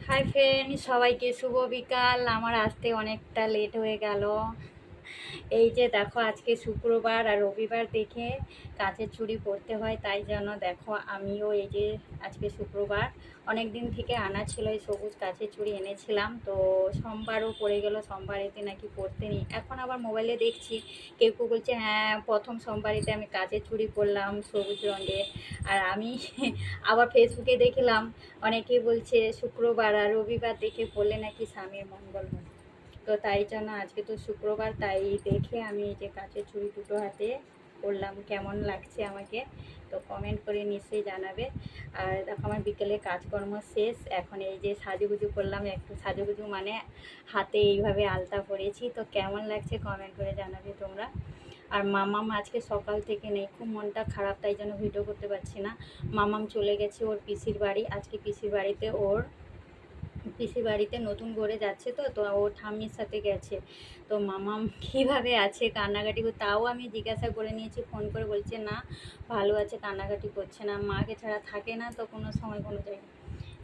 Hi friend, সবাইকে শুভ বিকাল। আমার আসতে অনেকটা লেট হয়ে গেল। এই যে দেখো, আজকে শুক্রবার আর রবিবার দেখে কাচের চুড়ি পরতে হয়, তাই জন্য দেখো আমিও এই যে আজকে শুক্রবার অনেক দিন থেকে আনা ছিল, এই সবুজ কাচের চুড়ি এনেছিলাম। তো সোমবারও পড়ে গেল, সোমবারেতে নাকি পরতে নেই। এখন আবার মোবাইলে দেখছি কেউ কেউ বলছে হ্যাঁ প্রথম সোমবারেতে আমি কাচের চুড়ি পরলাম সবুজ রঙের। আর আমি আবার ফেসবুকে দেখলাম অনেকেই বলছে শুক্রবার আর রবিবার দেখে পড়লে নাকি স্বামীর মঙ্গল হয়। তো তাই জন্য আজকে তো শুক্রবার, তাই দেখে আমি এই যে কাচের চুড়ি দুটো হাতে পরলাম। কেমন লাগছে আমাকে তো কমেন্ট করে নিশ্চয়ই জানাবে। আর দেখো আমার বিকেলে কাজকর্ম শেষ, এখন এই যে সাজুগুজু করলাম, একটু সাজুগুজু মানে হাতে এইভাবে আলতা পরেছি। তো কেমন লাগছে কমেন্ট করে জানাবে তোমরা। আর মামাম আজকে সকাল থেকে নেই, খুব মনটা খারাপ, তাই জন্য ভিডিও করতে পারছি না। মামাম চলে গেছে ওর পিসির বাড়ি, আজকে পিসির বাড়িতে পিসির বাড়িতে নতুন করে যাচ্ছে, তো তো ও ঠাম্মির সাথে গেছে। তো মামাম কীভাবে আছে, কান্নাকাটি তাও আমি জিজ্ঞাসা করে নিয়েছি ফোন করে, বলছে না ভালো আছে, কান্নাকাটি করছে না, মাকে ছাড়া থাকে না তো কোনো সময় কোনো জায়গায়।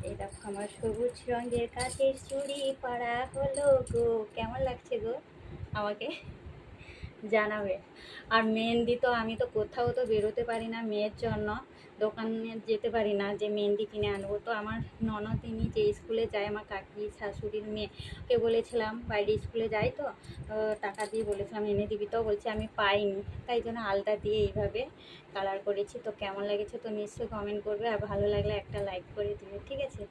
এই দেখো আমার সবুজ রঙের কাচের চুড়ি পরা হলো গো। কেমন লাগছে গো আমাকে জানাবে। আর মেহেন্দি তো আমি তো কোথাও তো বেরোতে পারি না মেয়ের জন্য, দোকানে যেতে পারি না যে মেহেন্দি কিনে আনবো। তো আমার ননদিনী যে স্কুলে যায়, আমার কাকি শাশুড়ির মেয়ে, ওকে বলেছিলাম, বাইরে স্কুলে যাই তো টাকা দিয়ে বলেছিলাম এনে দিবি, তো বলছে আমি পাইনি, তাই জন্য আলতা দিয়ে এইভাবে কালার করেছি। তো কেমন লেগেছে তো নিশ্চয়ই কমেন্ট করবে, আর ভালো লাগলে একটা লাইক করে দিবে, ঠিক আছে।